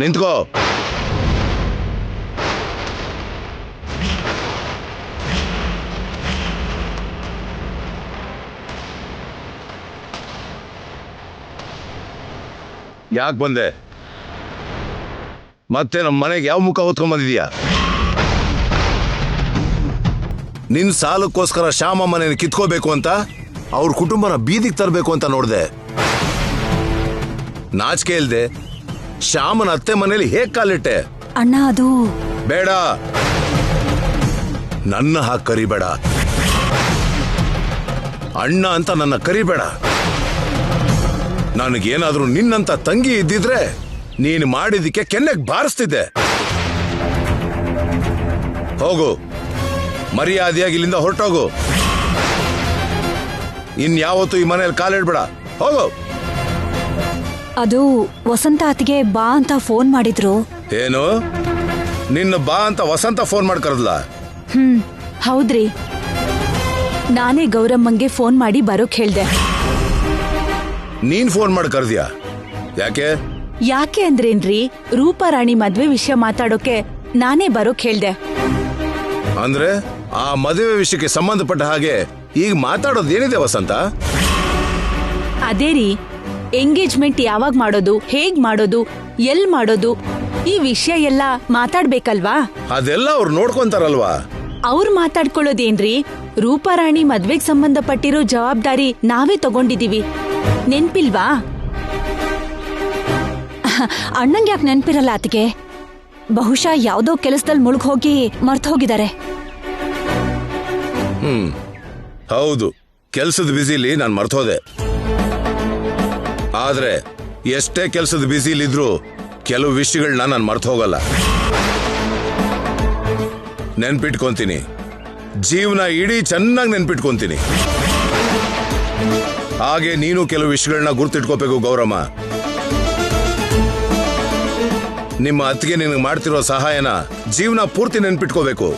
ನಿಂತ್ಕೋ. ಯಾಕೆ ಬಂದೆ? ಮತ್ತೆ ನಮ್ಮ ಮನೆಗೆ ಯಾವ ಮುಖ ಹೊತ್ಕೊಂಡ್ ಬಂದಿದ್ಯಾ? ನಿನ್ ಸಾಲಕ್ಕೋಸ್ಕರ ಶ್ಯಾಮ ಮನೆಯನ್ನು ಕಿತ್ಕೋಬೇಕು ಅಂತ, ಅವ್ರ ಕುಟುಂಬನ ಬೀದಿಗೆ ತರಬೇಕು ಅಂತ ನೋಡ್ದೆ. ನಾಚಿಕೆ ಇಲ್ದೆ ಶ್ಯಾಮನ ಅತ್ತೆ ಮನೇಲಿ ಹೇಗ್ ಕಾಲಿಟ್ಟೆ? ಅಣ್ಣ ಅದು ಬೇಡ, ನನ್ನ ಹಾಗೆ ಕರಿಬೇಡ. ಅಣ್ಣ ಅಂತ ನನ್ನ ಕರಿಬೇಡ. ನನಗೇನಾದ್ರೂ ನಿನ್ನಂತ ತಂಗಿ ಇದ್ದಿದ್ರೆ ನೀನು ಮಾಡಿದ್ದಕ್ಕೆ ಕೆನ್ನೆಗೆ ಬಾರಿಸ್ತಿದ್ದೆ. ಹೋಗು, ಮರ್ಯಾದೆಯಾಗಿ ಇಲ್ಲಿಂದ ಹೊರಟೋಗು. ಇನ್ಯಾವತ್ತೂ ಈ ಮನೇಲಿ ಕಾಲಿಡ್ಬೇಡ. ಹೋಗು. ಅದು ವಸಂತ ಅತ್ತಿಗೆ ಬಾ ಅಂತ ಫೋನ್ ಮಾಡಿದ್ರು. ಏನು? ನಿನ್ನ ಬಾ ಅಂತ ವಸಂತ ಫೋನ್ ಮಾಡ್ಕರದ್ಲ? ಹೌದ್ರಿ. ನಾನೇ ಗೌರಮ್ಮಂಗೆ ಫೋನ್ ಮಾಡಿ ಬರೋಕ್ ಹೇಳ್ದೆ. ನೀನ್ ಫೋನ್ ಮಾಡಿ ಕರ್ದ್ಯಾ? ಯಾಕೆ? ಯಾಕೆ ಅಂದ್ರೇನ್ರಿ, ರೂಪಾರಾಣಿ ಮದ್ವೆ ವಿಷಯ ಮಾತಾಡೋಕೆ ನಾನೇ ಬರೋಕ್ ಹೇಳ್ದೆ. ಅಂದ್ರೆ ಆ ಮದುವೆ ವಿಷಯಕ್ಕೆ ಸಂಬಂಧಪಟ್ಟ ಹಾಗೆ ಈಗ ಮಾತಾಡೋದು ಏನಿದೆ ವಸಂತ? ಅದೇ ರೀ, ಎಂಗೇಜ್ಮೆಂಟ್ ಯಾವಾಗ ಮಾಡೋದು, ಹೇಗ್ ಮಾಡೋದು, ಎಲ್ ಮಾಡೋದು, ಈ ವಿಷಯ ಎಲ್ಲ ಮಾತಾಡ್ಬೇಕಲ್ವಾ? ಅದೆಲ್ಲ ಅವ್ರು ನೋಡ್ಕೊಂತಾರಲ್ವಾ? ಅವ್ರು ಮಾತಾಡ್ಕೊಳ್ಳೋದೇನ್ರಿ, ರೂಪಾರಾಣಿ ಮದ್ವೆಗ್ ಸಂಬಂಧಪಟ್ಟಿರೋ ಜವಾಬ್ದಾರಿ ನಾವೇ ತಗೊಂಡಿದೀವಿ. ನೆನ್ಪಿಲ್ವಾ? ಅಣ್ಣಂಗ್ ಯಾಕೆ ನೆನ್ಪಿರಲ್ಲ ಅತ್ತಿಗೆ? ಬಹುಶಃ ಯಾವ್ದೋ ಕೆಲಸದಲ್ಲಿ ಮುಳುಗೋಗಿ ಮರ್ತ್ ಹೋಗಿದ್ದಾರೆ. ಹೌದು, ಕೆಲ್ಸದ ಬಿಸಿಲಿ ನಾನು ಮರ್ತೋದೆ. ಆದ್ರೆ ಎಷ್ಟೇ ಕೆಲ್ಸದ ಬಿಸಿಲಿದ್ರು ಕೆಲವು ವಿಷಯಗಳನ್ನ ನಾನು ಮರ್ತು ಹೋಗಲ್ಲ. ನೆನ್ಪಿಟ್ಕೊಂತೀನಿ. ಜೀವನ ಇಡೀ ಚೆನ್ನಾಗಿ ನೆನ್ಪಿಟ್ಕೊಂತೀನಿ. ಹಾಗೆ ನೀನು ಕೆಲವು ವಿಷಯಗಳನ್ನ ಗುರ್ತಿಟ್ಕೋಬೇಕು ಗೌರಮ್ಮ. ನಿಮ್ಮ ಅತ್ತಿಗೆ ನಿನಗೆ ಮಾಡ್ತಿರೋ ಸಹಾಯನ ಜೀವನ ಪೂರ್ತಿ ನೆನ್ಪಿಟ್ಕೋಬೇಕು.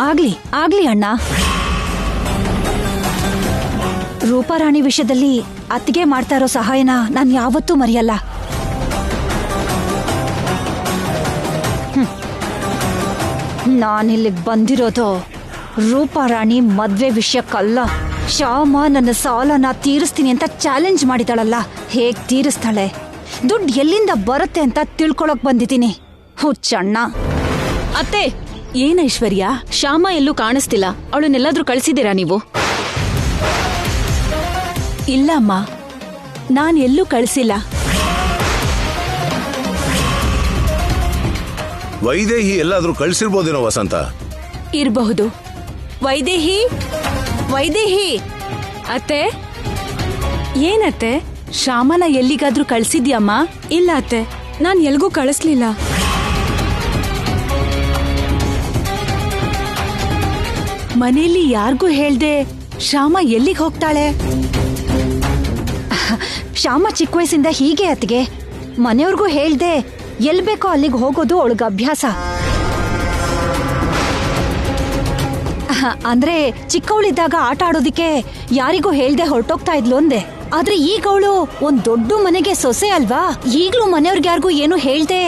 ಆಗ್ಲಿ ಆಗ್ಲಿ ಅಣ್ಣ. ರೂಪಾರಾಣಿ ವಿಷಯದಲ್ಲಿ ಅತ್ತಿಗೆ ಮಾಡ್ತಾ ಇರೋ ಸಹಾಯನ ನಾನು ಯಾವತ್ತೂ ಮರೆಯಲ್ಲ. ನಾನಿಲ್ಲಿಗೆ ಬಂದಿರೋದು ರೂಪಾರಾಣಿ ಮದ್ವೆ ವಿಷಯಕ್ಕಲ್ಲ. ಶ್ಯಾಮ ನನ್ನ ಸಾಲನ ತೀರಿಸ್ತೀನಿ ಅಂತ ಚಾಲೆಂಜ್ ಮಾಡಿದಾಳಲ್ಲ, ಹೇಗ್ ತೀರಿಸ್ತಾಳೆ, ದುಡ್ಡು ಎಲ್ಲಿಂದ ಬರುತ್ತೆ ಅಂತ ತಿಳ್ಕೊಳಕ್ ಬಂದಿದ್ದೀನಿ. ಹುಚ್ಚಣ್ಣ. ಅತ್ತೆ, ಏನ್ ಐಶ್ವರ್ಯ, ಶ್ಯಾಮ ಎಲ್ಲೂ ಕಾಣಿಸ್ತಿಲ್ಲ. ಅವಳನ್ನೆಲ್ಲಾದ್ರೂ ಕಳ್ಸಿದ್ದೀರಾ ನೀವು? ಇಲ್ಲಮ್ಮ, ನಾನ್ ಎಲ್ಲೂ ಕಳಿಸಿಲ್ಲ. ವೈದೇಹಿ ಎಲ್ಲಾದ್ರೂ ಕಳ್ಸಿರ್ಬೋದೇನೋ ವಸಂತ? ಇರಬಹುದು. ವೈದೇಹಿ, ವೈದೇಹಿ. ಅತ್ತೆ, ಏನತ್ತೆ, ಶ್ಯಾಮನ ಎಲ್ಲಿಗಾದ್ರೂ ಕಳ್ಸಿದ್ಯಮ್ಮ? ಇಲ್ಲ ಅತ್ತೆ, ನಾನ್ ಎಲ್ಗೂ ಕಳಿಸ್ಲಿಲ್ಲ. ಮನೆಯಲ್ಲಿ ಯಾರಿಗೂ ಹೇಳ್ದೆ ಶ್ಯಾಮ ಎಲ್ಲಿಗೆ ಹೋಗ್ತಾಳೆ? ಶ್ಯಾಮ ಚಿಕ್ಕ ವಯಸ್ಸಿಂದ ಹೀಗೆ ಅತ್ತಿಗೆ. ಮನೆಯವ್ರಿಗೂ ಹೇಳ್ದೆ ಎಲ್ ಬೇಕೋ ಅಲ್ಲಿಗೆ ಹೋಗೋದು ಅವಳಿಗೆ ಅಭ್ಯಾಸ. ಅಂದ್ರೆ ಚಿಕ್ಕವಳಿದ್ದಾಗ ಆಟ ಆಡೋದಿಕ್ಕೆ ಯಾರಿಗೂ ಹೇಳ್ದೆ ಹೊರಟೋಗ್ತಾ ಇದ್ಲು ಅಂದೆ. ಆದ್ರೆ ಈಗ ಅವಳು ಒಂದ್ ದೊಡ್ಡ ಮನೆಗೆ ಸೊಸೆ ಅಲ್ವಾ, ಈಗ್ಲೂ ಮನೆಯವ್ರಿಗೆ ಯಾರಿಗೂ ಏನು ಹೇಳ್ದೆ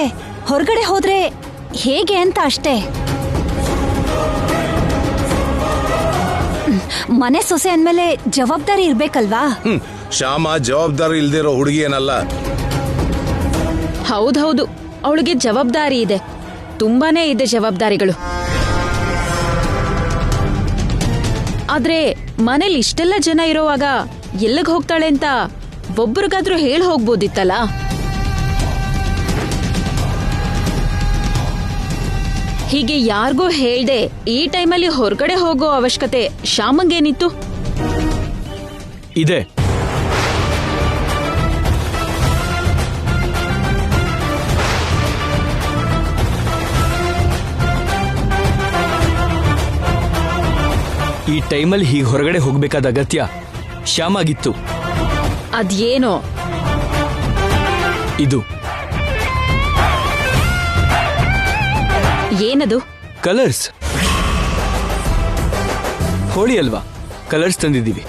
ಹೊರಗಡೆ ಹೋದ್ರೆ ಹೇಗೆ ಅಂತ ಅಷ್ಟೇ. ಮನೆ ಸೊಸೆ ಅಂದ್ಮೇಲೆ ಜವಾಬ್ದಾರಿ ಇರ್ಬೇಕಲ್ವಾ? ಶ್ಯಾಮ ಜವಾಬ್ದಾರಿ ಇಲ್ದಿರೋ ಹುಡುಗಿ ಏನಲ್ಲ. ಹೌದೌದು, ಅವಳಿಗೆ ಜವಾಬ್ದಾರಿ ಇದೆ, ತುಂಬಾನೇ ಇದೆ ಜವಾಬ್ದಾರಿಗಳು. ಆದ್ರೆ ಮನೇಲಿ ಇಷ್ಟೆಲ್ಲ ಜನ ಇರೋವಾಗ ಎಲ್ಲಿಗೆ ಹೋಗ್ತಾಳೆ ಅಂತ ಒಬ್ರಿಗಾದ್ರೂ ಹೇಳಿ ಹೋಗ್ಬೋದಿತ್ತಲ್ಲ. ಹೀಗೆ ಯಾರಿಗೂ ಹೇಳ್ದೆ ಈ ಟೈಮಲ್ಲಿ ಹೊರಗಡೆ ಹೋಗೋ ಅವಶ್ಯಕತೆ ಶ್ಯಾಮಂಗೇನಿತ್ತು? ಇದೆ. ಈ ಟೈಮಲ್ಲಿ ಹೀಗೆ ಹೊರಗಡೆ ಹೋಗ್ಬೇಕಾದ ಅಗತ್ಯ ಶ್ಯಾಮಾಗಿತ್ತು. ಅದೇನೋ ಇದು ಏನದು? ಕಲರ್ಸ್. ಹೋಳಿ ಅಲ್ವಾ, ಕಲರ್ಸ್ ತಂದಿದ್ದೀವಿ.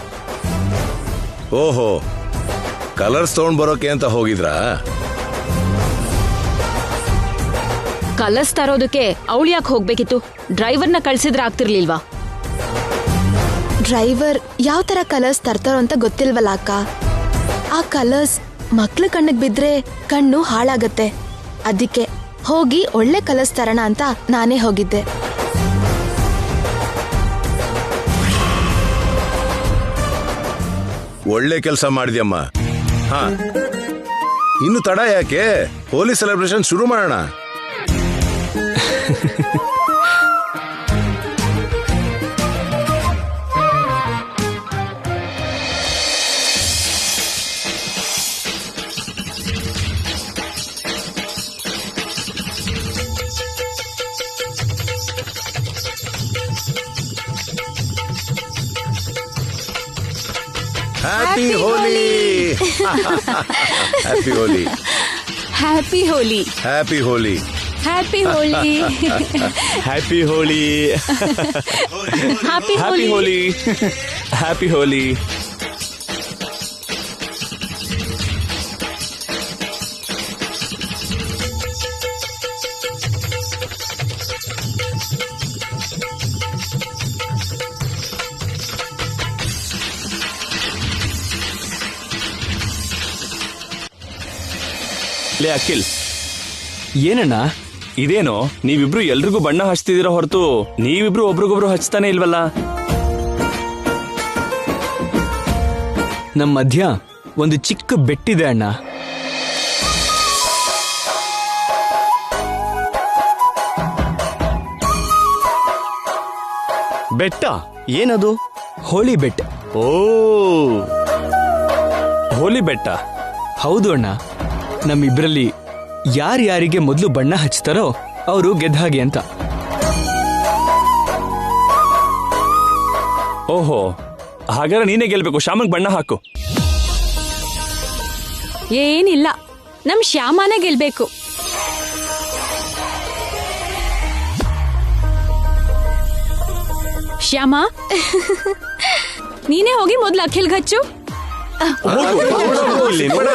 ಓಹೋ, ಕಲರ್ಸ್ ತಗೊಂಡ್ ಬರೋಕೆ ಅಂತ ಹೋಗಿದ್ರಾ? ಕಲರ್ಸ್ ತರೋದಕ್ಕೆ ಅವಳು ಯಾಕೆ ಹೋಗ್ಬೇಕಿತ್ತು? ಡ್ರೈವರ್ನ ಕಳ್ಸಿದ್ರೆ ಆಗ್ತಿರ್ಲಿಲ್ವಾ? ಡ್ರೈವರ್ ಯಾವ ತರ ಕಲರ್ಸ್ ತರ್ತಾರೋ ಅಂತ ಗೊತ್ತಿಲ್ವಲ್ಲ ಅಕ್ಕ. ಆ ಕಲರ್ಸ್ ಮಕ್ಳ ಕಣ್ಣಿಗೆ ಬಿದ್ರೆ ಕಣ್ಣು ಹಾಳಾಗತ್ತೆ. ಅದಕ್ಕೆ ಹೋಗಿ ಒಳ್ಳೆ ಕಲರ್ಸ್ ತರೋಣ ಅಂತ ನಾನೇ ಹೋಗಿದ್ದೆ. ಒಳ್ಳೆ ಕೆಲಸ ಮಾಡಿದ್ಯಮ್ಮ. ಹಾ, ಇನ್ನು ತಡ ಯಾಕೆ? ಹೋಲಿ ಸೆಲೆಬ್ರೇಷನ್ ಶುರು ಮಾಡೋಣ. Happy Holi. Happy Holi. Happy Holi. Happy Holi. Happy Holi. Happy Holi. Happy happy Holi. Happy Holi. ಲೇ ಅಖಿಲ್, ಏನಣ್ಣ? ಇದೇನೋ ನೀವಿಬ್ರು ಎಲ್ರಿಗೂ ಬಣ್ಣ ಹಚ್ತಿದಿರೋ ಹೊರತು ನೀವಿಬ್ರು ಒಬ್ರಿಗೊಬ್ರು ಹಚ್ತಾನೆ ಇಲ್ವಲ್ಲ? ನಮ್ಮ ಮಧ್ಯ ಒಂದು ಚಿಕ್ಕ ಬೆಟ್ಟಿದೆ ಅಣ್ಣ. ಬೆಟ್ಟ ಏನದು? ಹೋಳಿ ಬೆಟ್. ಓ, ಹೋಲಿ ಬೆಟ್ಟ. ಹೌದು ಅಣ್ಣ. ನಮ್ಮಿಬ್ರಲ್ಲಿ ಯಾರ್ಯಾರಿಗೆ ಮೊದಲು ಬಣ್ಣ ಹಚ್ತಾರೋ ಅವರು ಗೆದ್ದ ಹಾಗೆ ಅಂತ. ಓಹೋ, ಹಾಗಾದ್ರೆ ನೀನೇ ಗೆಲ್ಬೇಕು. ಶ್ಯಾಮಂಗ್ ಬಣ್ಣ ಹಾಕು. ಏನಿಲ್ಲ, ನಮ್ ಶ್ಯಾಮನೇ ಗೆಲ್ಬೇಕು. ಶ್ಯಾಮ, ನೀನೇ ಹೋಗಿ ಮೊದ್ಲು ಅಖಿಲ್ಗೆ ಹಚ್ಚು. ಸಿಗ್ಬೇಡ.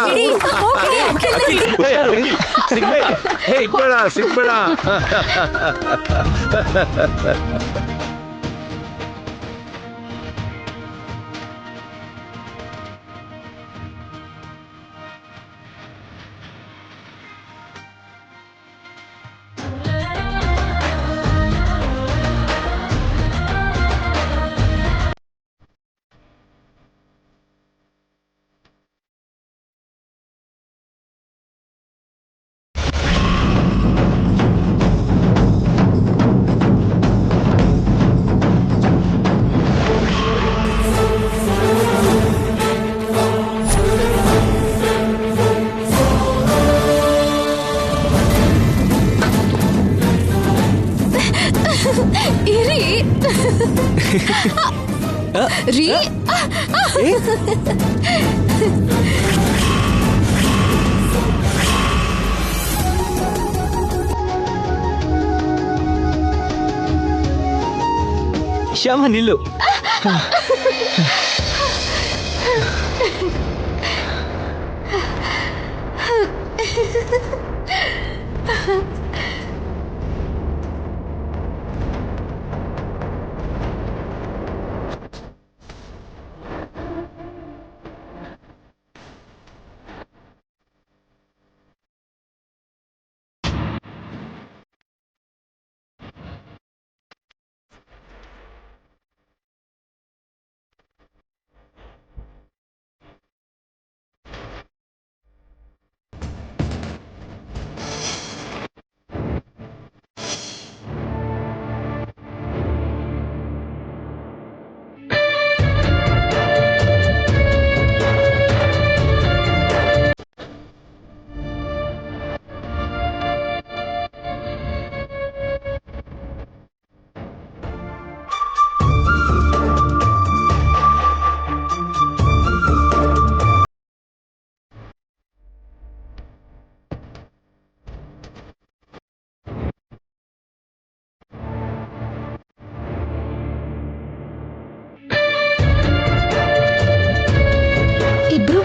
ರೀ ಶ್ಯಾಮ ನಿಲ್ಲು.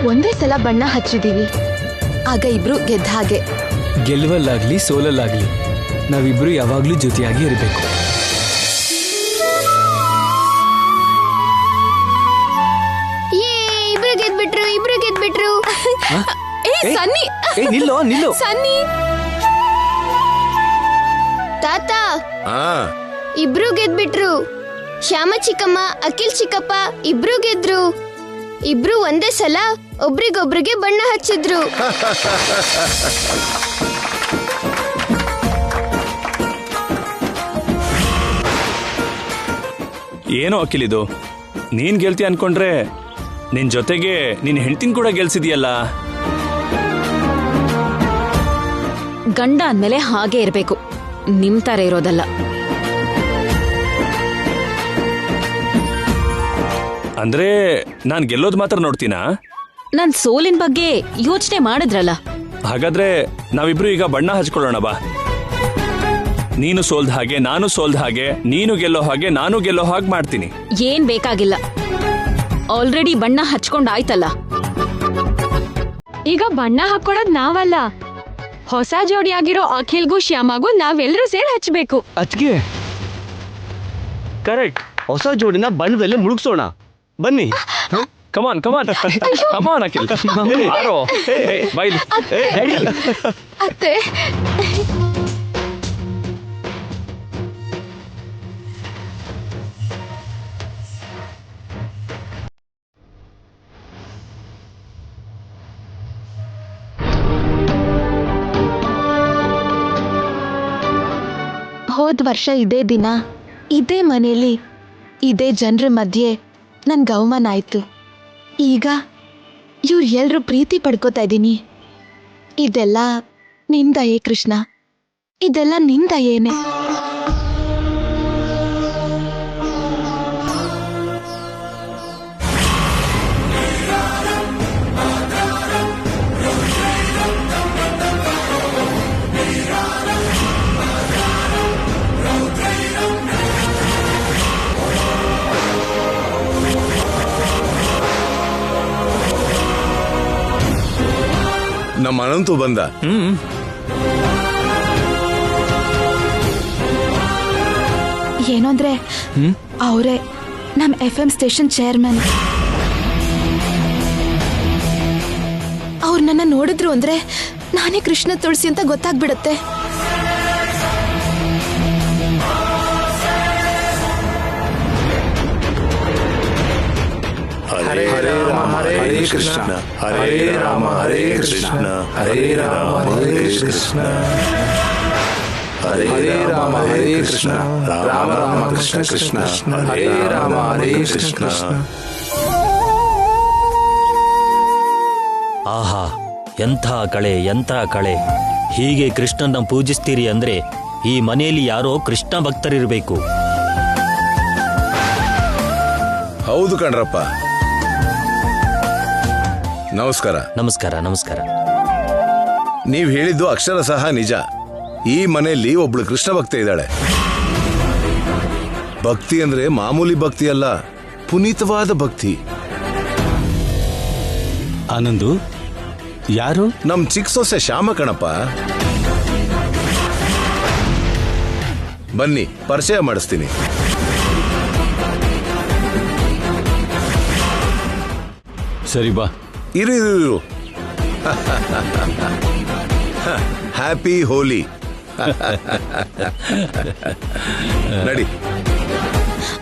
ಒಂದೇ ಸಲ ಬಣ್ಣ ಹಚ್ಚಿದೀವಿ, ಆಗ ಇಬ್ರು ಗೆದ್ದ ಹಾಗೆ. ಗೆಲುವಲ್ಲಾಗ್ಲಿ ಸೋಲಲ್ಲಾಗ್ಲಿ ನಾವಿಬ್ರು ಯಾವಾಗ್ಲೂ ಜೊತೆಯಾಗಿ ಇರಬೇಕು. ಇಬ್ರು ಗೆದ್ಬಿಟ್ರು. ಸನ್ನಿ ನಿಲ್ಲೋ ಸನ್ನಿ ತಾತ ಆ ಇಬ್ರು ಗೆದ್ಬಿಟ್ರು. ಶ್ಯಾಮ ಚಿಕ್ಕಮ್ಮ, ಅಖಿಲ್ ಚಿಕ್ಕಪ್ಪ ಇಬ್ರು ಗೆದ್ರು. ಇಬ್ರು ಒಂದೇ ಸಲ ಒಬ್ರಿಗೊಬ್ರಿಗೆ ಬಣ್ಣ ಹಚ್ಚಿದ್ರು. ಏನೋ ಅಖಿಲ್ ಇದು, ನೀನ್ ಗೆಲ್ತಿ ಅನ್ಕೊಂಡ್ರೆ ನಿನ್ ಜೊತೆಗೆ ನಿನ್ ಹೆಂಡತಿನ ಕೂಡ ಗೆಲ್ಸಿದ್ಯಲ್ಲ. ಗಂಡ ಅಂದ್ಮೇಲೆ ಹಾಗೆ ಇರ್ಬೇಕು, ನಿಮ್ ತರ ಇರೋದಲ್ಲ. ಅಂದ್ರೆ ನಾನ್ ಗೆಲ್ಲೋದ್ ಮಾತ್ರ ನೋಡ್ತೀನಾ? ನನ್ ಸೋಲಿನ ಬಗ್ಗೆ ಯೋಚನೆ ಮಾಡಿದ್ರಲ್ಲ. ಹಾಗಾದ್ರೆ ನಾವಿಬ್ರು ಈಗ ಬಣ್ಣ ಹಚ್ಕೊಳ್ಳೋಣ ಬಾ. ನೀನು ಸೋಲ್ದ ಹಾಗೆ ನಾನು ಸೋಲ್ದ ಹಾಗೆ, ನೀನು ಗೆಲ್ಲೋ ಹಾಗೆ ನಾನು ಗೆಲ್ಲೋ ಹಾಗೆ ಮಾಡ್ತೀನಿ. ಏನ್ ಬೇಕಾಗಿಲ್ಲ, ಆಲ್ರೆಡಿ ಬಣ್ಣ ಹಚ್ಕೊಂಡಾಯ್ತಲ್ಲ. ಈಗ ಬಣ್ಣ ಹಾಕೊಳೋದ್ ನಾವಲ್ಲ, ಹೊಸ ಜೋಡಿಯಾಗಿರೋ ಅಖಿಲ್ಗೂ ಶ್ಯಾಮಾಗೂ ನಾವೆಲ್ಲರೂ ಸೇರಿ ಹಚ್ಬೇಕು. ಅದ್ಕೆ ಕರೆಕ್ಟ್. ಹೊಸ ಜೋಡಿನ ಬಣ್ಣದಲ್ಲಿ ಮುಳುಗ್ಸೋಣ ಬನ್ನಿ. ಕಮಾನ್ ಅಖಿಲ್. ಯಾರೋ? ಬೈಲಿ. ಅತ್ತೆ. ಹೋದ್ ವರ್ಷ ಇದೇ ದಿನ ಇದೇ ಮನೆಯಲ್ಲಿ ಇದೇ ಜನರ ಮಧ್ಯೆ ನನ್ಗೆ ಅವಮಾನ ಆಯ್ತು. ಈಗ ಇವ್ರು ಎಲ್ರೂ ಪ್ರೀತಿ ಪಡ್ಕೋತಾ ಇದ್ದೀನಿ. ಇದೆಲ್ಲ ನಿಂದಯೇ ಕೃಷ್ಣ, ಇದೆಲ್ಲ ನಿಂದಯೇನೆ. ನಮ್ಮ ಅನಂತು ಬಂದ. ಏನು ಅಂದ್ರೆ ಅವರೇ ನಮ್ FM ಸ್ಟೇಷನ್ ಚೇರ್ಮನ್. ಅವ್ರು ನನ್ನ ನೋಡಿದ್ರು ಅಂದ್ರೆ ನಾನೇ ಕೃಷ್ಣ ತುಳಸಿ ಅಂತ ಗೊತ್ತಾಗ್ಬಿಡತ್ತೆ. ಹರೇ ರಾಮ ಹರೇ ಕೃಷ್ಣ, ಹರೇ ರಾಮ ಹರೇ ಕೃಷ್ಣ, ಹರೇ ರಾಮ ಹರೇ ಕೃಷ್ಣ, ಹರೇ ರಾಮ ಹರೇ ಕೃಷ್ಣ, ರಾಮ ರಾಮ ಕೃಷ್ಣ ಕೃಷ್ಣ, ಹರೇ ರಾಮ ಹರೇ ಕೃಷ್ಣ. ಆಹಾ, ಎಂಥ ಕಳೆ. ಹೀಗೆ ಕೃಷ್ಣನ ಪೂಜಿಸ್ತೀರಿ ಅಂದ್ರೆ ಈ ಮನೆಯಲ್ಲಿ ಯಾರೋ ಕೃಷ್ಣ ಭಕ್ತರಿರ್ಬೇಕು. ಹೌದು ಕಣ್ರಪ್ಪ. ನಮಸ್ಕಾರ. ನೀವ್ ಹೇಳಿದ್ದು ಅಕ್ಷರ ಸಹ ನಿಜ. ಈ ಮನೆಯಲ್ಲಿ ಒಬ್ಳು ಕೃಷ್ಣ ಭಕ್ತಿ ಇದ್ದಾಳೆ. ಭಕ್ತಿ ಅಂದ್ರೆ ಮಾಮೂಲಿ ಭಕ್ತಿ ಅಲ್ಲ, ಪುನೀತವಾದ ಭಕ್ತಿ. ಆನಂದು ಯಾರು? ನಮ್ ಚಿಕ್ಕ ಸೊಸೆ ಶ್ಯಾಮ ಕಣಪ್ಪ. ಬನ್ನಿ ಪರಿಚಯ ಮಾಡಿಸ್ತೀನಿ. ಸರಿ ಬಾ. ಇರು. ಹ್ಯಾಪಿ ಹೋಲಿ. ನಡಿ.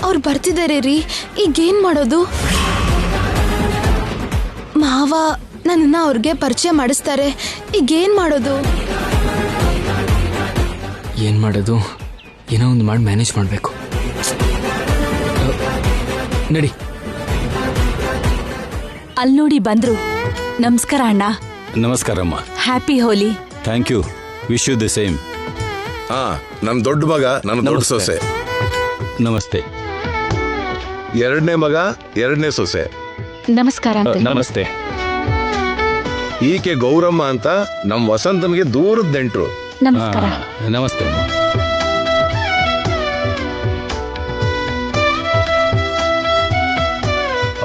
ಅವ್ರು ಬರ್ತಿದ್ದಾರೆ ರೀ, ಈಗೇನ್ ಮಾಡೋದು? ಮಾವ ನನ್ನ ಅವ್ರಿಗೆ ಪರಿಚಯ ಮಾಡಿಸ್ತಾರೆ, ಈಗೇನ್ ಮಾಡೋದು? ಏನ್ ಮಾಡೋದು? ಏನೋ ಒಂದು ಮಾಡಿ ಮ್ಯಾನೇಜ್ ಮಾಡಬೇಕು. ನಡಿ. ಅಲ್ಲಿ ನೋಡಿ ಬಂದ್ರು. ನಮಸ್ಕಾರ ಅಣ್ಣ. ನಮಸ್ಕಾರಮ್ಮ. Happy Holi. Thank you. Wish you the same. ನಮ್ ದೊಡ್ಡ ಮಗ, ನನ್ನ ದೊಡ್ಡ ಸೊಸೆ. ನಮಸ್ತೆ. ಎರಡನೇ ಮಗ, ಎರಡನೇ ಸೊಸೆ. ನಮಸ್ಕಾರ. ನಮಸ್ತೆ. ಈಕೆ ಗೌರಮ್ಮ ಅಂತ ನಮ್ ವಸಂತನ್ಗೆ ದೂರದ ನೆಂಟ್ರು. ನಮಸ್ಕಾರ. ನಮಸ್ತೆ.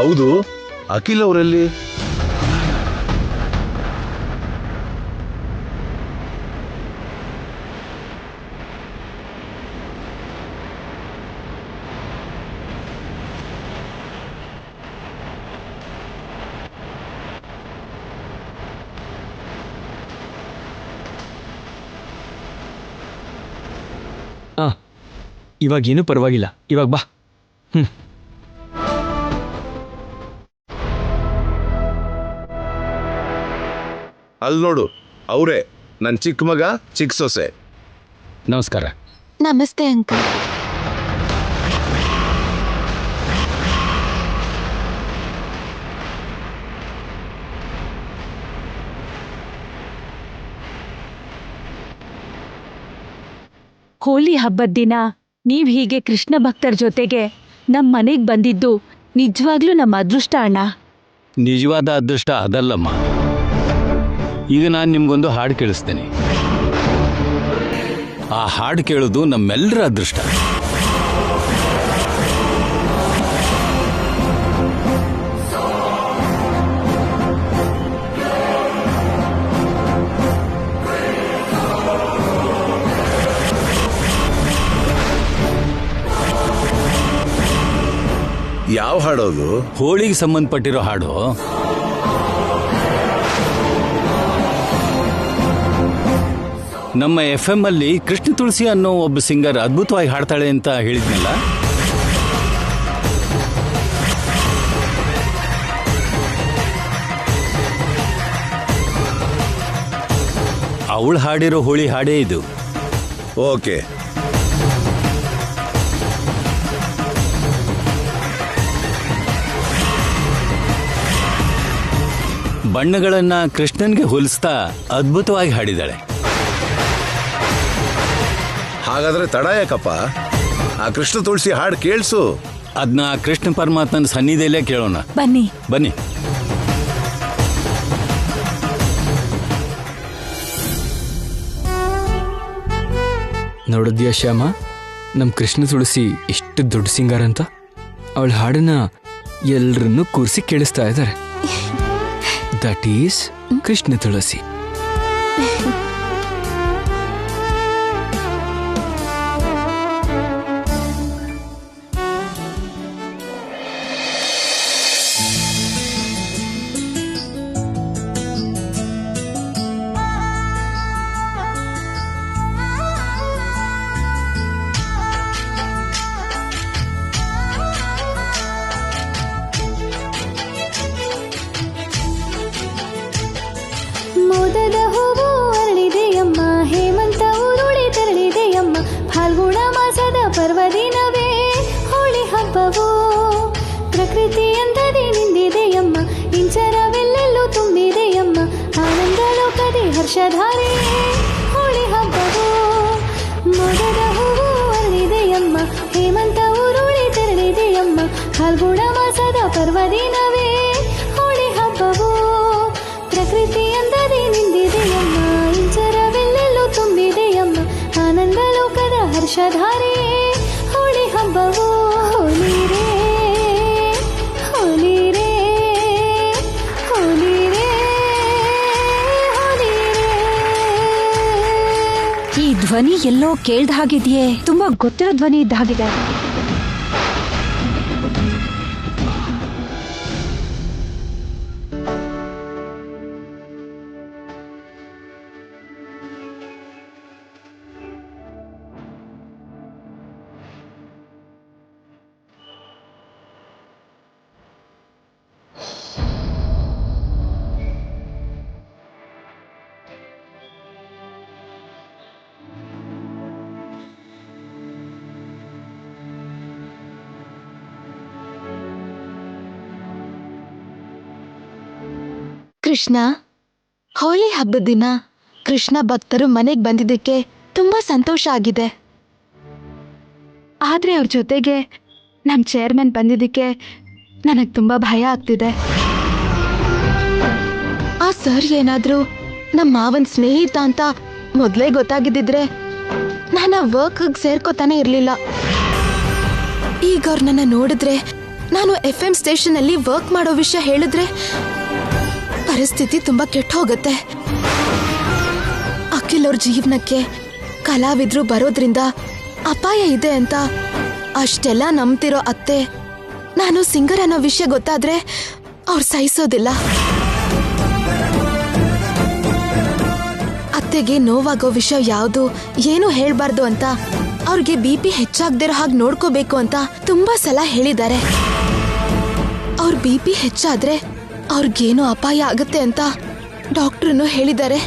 ಹೌದು, ಅಖಿಲ್ ಅವರಲ್ಲಿ ಇವಾಗೇನು ಪರವಾಗಿಲ್ಲ, ಇವಾಗ ಬಾ. ಅಲ್ಲಿ ನೋಡು, ಅವರೇ ನನ್ನ ಚಿಕ್ಕ ಮಗ, ಚಿಕ್ಕ ಸೊಸೆ. ನಮಸ್ಕಾರ. ನಮಸ್ತೆ ಅಂಕಲ್. ಹೋಲಿ ಹಬ್ಬದ ದಿನ ನೀವ್ ಹೀಗೆ ಕೃಷ್ಣ ಭಕ್ತರ ಜೊತೆಗೆ ನಮ್ ಮನೆಗ್ ಬಂದಿದ್ದು ನಿಜವಾಗ್ಲೂ ನಮ್ಮ ಅದೃಷ್ಟ ಅಣ್ಣ. ನಿಜವಾದ ಅದೃಷ್ಟ ಅದಲ್ಲಮ್ಮ. ಈಗ ನಾನು ನಿಮ್ಗೊಂದು ಹಾಡು ಕೇಳಿಸ್ತೇನೆ. ಆ ಹಾಡು ಕೇಳೋದು ನಮ್ಮೆಲ್ಲರ ಅದೃಷ್ಟ. ಯಾವ ಹಾಡೋದು? ಹೋಳಿಗೆ ಸಂಬಂಧಪಟ್ಟಿರೋ ಹಾಡು. ನಮ್ಮ FM ಅಲ್ಲಿ ಕೃಷ್ಣ ತುಳಸಿ ಅನ್ನೋ ಒಬ್ಬ ಸಿಂಗರ್ ಅದ್ಭುತವಾಗಿ ಹಾಡ್ತಾಳೆ ಅಂತ ಹೇಳಿದ್ನಲ್ಲ, ಅವಳು ಹಾಡಿರೋ ಹೋಳಿ ಹಾಡೇ ಇದು. ಓಕೆ. ಬಣ್ಣಗಳನ್ನ ಕೃಷ್ಣನ್ಗೆ ಹೋಲಿಸ್ತಾ ಅದ್ಭುತವಾಗಿ ಹಾಡಿದಾಳೆ. ಹಾಗಾದ್ರೆ ತಡ ಯಾಕಪ್ಪ? ಆ ಕೃಷ್ಣ ತುಳಸಿ ಹಾಡು ಕೇಳಿಸು. ಅದನ್ನ ಕೃಷ್ಣ ಪರಮಾತ್ಮನ ಸನ್ನಿಧಿಯಲ್ಲೇ ಕೇಳೋಣ. ಬನ್ನಿ ಬನ್ನಿ. ನೋಡಿದ್ಯಾ ಶ್ಯಾಮ, ನಮ್ಮ ಕೃಷ್ಣ ತುಳಸಿ ಎಷ್ಟು ದೊಡ್ಡ ಸಿಂಗರ್ ಅಂತ. ಅವಳ ಹಾಡನ್ನ ಎಲ್ರನ್ನೂ ಕೂರಿಸಿ ಕೇಳಿಸ್ತಾ ಇದ್ದಾರೆ. ದಟ್ ಈಸ್ ಕೃಷ್ಣ ತುಳಸಿ. ಮೋದದ ಹೂವು ಅರಳಿದೆಯಮ್ಮ, ಹೇಮಂತ ಉರುಳಿ ತೆರಳಿದೆಯಮ್ಮ, ಫಾಲ್ಗುಣ ಮಾಸದ ಪರ್ವದಿನವೇ ಹೋಳಿ ಹಬ್ಬವು. ಪ್ರಕೃತಿ ಎಂದದೇ ನಿಂದಿದೆಯಮ್ಮ, ಇಂಚರವೆಲ್ಲೆಲ್ಲೂ ತುಂಬಿದೆಯಮ್ಮ, ಆನಂದ ಲೋಕದಿ ಹರ್ಷಧಾರೆ ಹೋಳಿ ಹಬ್ಬವು. ಮೋದದ ಹೂವು ಅರಳಿದೆಯಮ್ಮ, ಹೇಮಂತ ಉರುಳಿ ತೆರಳಿದೆಯಮ್ಮ, ಫಾಲ್ಗುಣ ಮಾಸದ ಪರ್ವದಿನವೇ ಹೋಳಿ ಹಬ್ಬವು. ಪ್ರಕೃತಿ ಎಂದರೆ ನಿಂದಿದೆಯಮ್ಮ, ಇಂಚರವೆಲ್ಲೆಲ್ಲೂ ತುಂಬಿದೆಯಮ್ಮ, ಆನಂದ ಲೋಕದ ಹರ್ಷಧಾರೆ ಹೋಳಿ ಹಬ್ಬವು. ಹೋಲಿ ರೇ ಹೋಲಿ ರೇ ಹೋಲಿ ರೇ ಹೋಲಿ ರೇ. ಈ ಧ್ವನಿ ಎಲ್ಲೋ ಕೇಳ್ದ ಹಾಗಿದೆಯೇ, ತುಂಬಾ ಗೊತ್ತಿರೋ ಧ್ವನಿ ಇದ್ದ ಹಾಗಿದೆ. ಕೃಷ್ಣ, ಹೋಳಿ ಹಬ್ಬದ ದಿನ ಕೃಷ್ಣ ಭಕ್ತರು ಮನೆಗೆ ಬಂದಿದ್ದಕ್ಕೆ ತುಂಬಾ ಸಂತೋಷ ಆಗಿದೆ. ಆದ್ರೆ ಅವ್ರ ಜೊತೆಗೆ ನಮ್ಮ ಚೇರ್ಮನ್ ಬಂದಿದ್ದಕ್ಕೆ ನನಗೆ ತುಂಬಾ ಭಯ ಆಗ್ತಿದೆ. ಆ ಸರ್ ಏನಾದ್ರೂ ನಮ್ಮ ಮಾವನ್ ಸ್ನೇಹಿತ ಅಂತ ಮೊದಲೇ ಗೊತ್ತಾಗಿದ್ದಿದ್ರೆ ನಾನು ಆ ವರ್ಕ್ಗೆ ಸೇರ್ಕೋತಾನೆ ಇರಲಿಲ್ಲ. ಈಗ ಅವ್ರು ನನ್ನ ನೋಡಿದ್ರೆ, ನಾನು FM ಸ್ಟೇಷನ್ ಅಲ್ಲಿ ವರ್ಕ್ ಮಾಡೋ ವಿಷಯ ಹೇಳಿದ್ರೆ ಪರಿಸ್ಥಿತಿ ತುಂಬಾ ಕೆಟ್ಟ ಹೋಗುತ್ತೆ. ಅಖಿಲ್ ಅವ್ರ ಜೀವನಕ್ಕೆ ಕಲಾವಿದ್ರು ಬರೋದ್ರಿಂದ ಅಪಾಯ ಇದೆ ಅಂತ ಅಷ್ಟೆಲ್ಲ ನಂಬ್ತಿರೋ ಅತ್ತೆ, ನಾನು ಸಿಂಗರ್ ಅನ್ನೋ ವಿಷಯ ಗೊತ್ತಾದ್ರೆ ಅವ್ರು ಸಹಿಸೋದಿಲ್ಲ. ಅತ್ತೆಗೆ ನೋವಾಗೋ ವಿಷಯ ಯಾವುದು, ಏನು ಹೇಳ್ಬಾರ್ದು ಅಂತ ಅವ್ರಿಗೆ BP ಹೆಚ್ಚಾಗ್ದಿರೋ ಹಾಗೆ ನೋಡ್ಕೋಬೇಕು ಅಂತ ತುಂಬಾ ಸಲ ಹೇಳಿದ್ದಾರೆ. ಅವ್ರ BP ಹೆಚ್ಚಾದ್ರೆ ಅವ್ರಿಗೇನೋ ಅಪಾಯ ಆಗತ್ತೆ ಅಂತ ಡಾಕ್ಟ್ರನ್ನು ಹೇಳಿದ್ದಾರೆ.